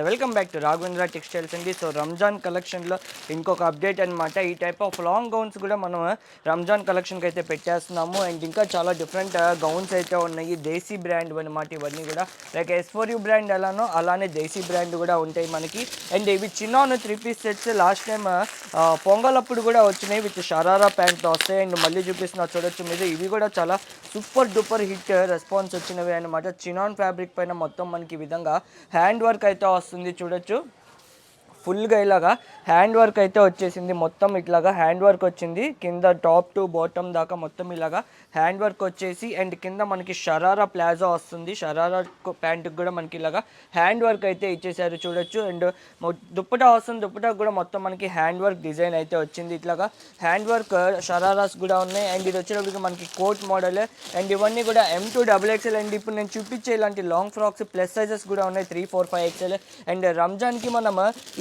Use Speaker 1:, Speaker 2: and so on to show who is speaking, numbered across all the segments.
Speaker 1: Welcome back to Raghavendra textiles అండి. So Ramzan కలెక్షన్లో ఇంకొక అప్డేట్ అనమాట. ఈ టైప్ ఆఫ్ లాంగ్ గౌన్స్ కూడా మనం రంజాన్ కలెక్షన్కి అయితే పెట్టేస్తున్నాము. అండ్ ఇంకా చాలా డిఫరెంట్ గౌన్స్ అయితే ఉన్నాయి. దేశీ బ్రాండ్ అనమాట ఇవన్నీ కూడా. లైక్ S4U బ్రాండ్ ఎలానో అలానే దేశీ బ్రాండ్ కూడా ఉంటాయి మనకి. అండ్ ఇవి చిన్న 3 piece sets last time Pongal అప్పుడు కూడా వచ్చినాయి విత్ షరారా ప్యాంట్తో వస్తాయి. అండ్ మళ్ళీ చూపిస్తున్నా చూడొచ్చు మీరు. ఇవి కూడా చాలా సూపర్ డూపర్ హిట్ రెస్పాన్స్ వచ్చినవి అనమాట. చినాన్ ఫ్యాబ్రిక్ పైన మొత్తం మనకి ఈ విధంగా హ్యాండ్ వర్క్ అయితే వస్తుంది చూడొచ్చు. ఫుల్గా ఇలాగా హ్యాండ్ వర్క్ అయితే వచ్చేసింది. మొత్తం ఇట్లాగా హ్యాండ్ వర్క్ వచ్చింది కింద టాప్ టు బాటమ్ దాకా మొత్తం ఇలాగా హ్యాండ్ వర్క్ వచ్చేసి. అండ్ కింద మనకి షరారా ప్లాజో వస్తుంది. షరారా ప్యాంటుకి కూడా మనకి ఇలాగా హ్యాండ్ వర్క్ అయితే ఇచ్చేసారు చూడొచ్చు. అండ్ దుప్పటా వస్తుంది. దుప్పటా కూడా మొత్తం మనకి హ్యాండ్ వర్క్ డిజైన్ అయితే వచ్చింది. ఇట్లాగా హ్యాండ్ వర్క్ షరారాస్ కూడా ఉన్నాయి. అండ్ ఇది వచ్చేటప్పటికి మనకి కోట్ మోడల్. అండ్ ఇవన్నీ కూడా M2XXL. అండ్ ఇప్పుడు నేను చూపించే ఇలాంటి లాంగ్ ఫ్రాక్స్ ప్లస్ సైజెస్ కూడా ఉన్నాయి 3, 4, 5XL. అండ్ రంజాన్కి మనం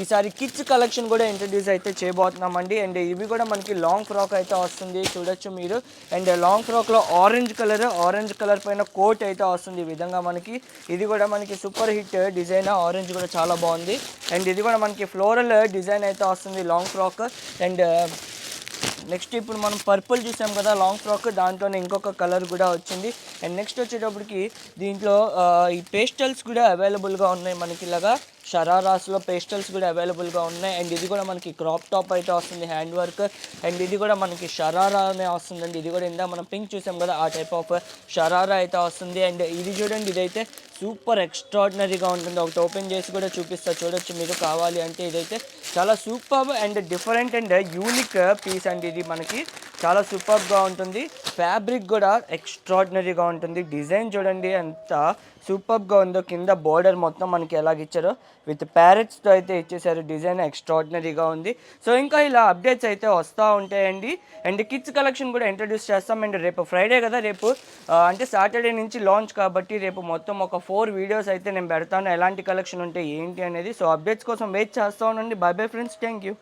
Speaker 1: ఈసారి కిడ్స్ కలెక్షన్ కూడా ఇంట్రడ్యూస్ అయితే చేయబోతున్నామండి. అండ్ ఇవి కూడా మనకి లాంగ్ ఫ్రాక్ అయితే వస్తుంది చూడొచ్చు మీరు. అండ్ లాంగ్ ఫ్రాక్లో ఆరెంజ్ కలర్ పైన కోట్ అయితే వస్తుంది ఈ విధంగా మనకి. ఇది కూడా మనకి సూపర్ హిట్ డిజైన్. ఆరెంజ్ కూడా చాలా బాగుంది. అండ్ ఇది కూడా మనకి ఫ్లోరల్ డిజైన్ అయితే వస్తుంది లాంగ్ ఫ్రాక్. అండ్ నెక్స్ట్ ఇప్పుడు మనం పర్పుల్ చూసాం కదా లాంగ్ ఫ్రాక్, దాంట్లోనే ఇంకొక కలర్ కూడా వచ్చింది. అండ్ నెక్స్ట్ వచ్చేటప్పటికి దీంట్లో ఈ పేస్టల్స్ కూడా అవైలబుల్గా ఉన్నాయి మనకి. ఇలాగా షరారాస్లో పేస్టల్స్ కూడా అవైలబుల్గా ఉన్నాయి. అండ్ ఇది కూడా మనకి క్రాప్ టాప్ అయితే వస్తుంది హ్యాండ్ వర్క్. అండ్ ఇది కూడా మనకి షరారానే వస్తుందండి. ఇది కూడా ఇందా మనం పింక్ చూసాం కదా ఆ టైప్ ఆఫ్ షరారా అయితే వస్తుంది. అండ్ ఇది చూడండి, ఇదైతే సూపర్ ఎక్స్ట్రాడినరీగా ఉంటుంది. ఒకటి ఓపెన్ చేసి కూడా చూపిస్తా చూడొచ్చు మీరు కావాలి అంటే. ఇదైతే చాలా super and different and unique piece అండి. ఇది మనకి చాలా సూపర్గా ఉంటుంది. ఫ్యాబ్రిక్ కూడా ఎక్స్ట్రాడినరీగా ఉంటుంది. డిజైన్ చూడండి ఎంత సూపర్గా ఉందో. కింద బోర్డర్ మొత్తం మనకి ఎలాగిచ్చారో విత్ ప్యారెట్స్తో అయితే ఇచ్చేసారు. డిజైన్ ఎక్స్ట్రాడినరీగా ఉంది. సో ఇంకా ఇలా అప్డేట్స్ అయితే వస్తూ ఉంటాయండి. అండ్ కిడ్స్ కలెక్షన్ కూడా ఇంట్రడ్యూస్ చేస్తాం. అండ్ రేపు ఫ్రైడే కదా, రేపు అంటే సాటర్డే నుంచి లాంచ్ కాబట్టి రేపు మొత్తం ఒక 4 వీడియోస్ అయితే నేను పెడతాను ఎలాంటి కలెక్షన్ ఉంటే ఏంటి అనేది. సో అప్డేట్స్ కోసం వెయిట్ చేస్తూ ఉండండి. By bye friends, thank you.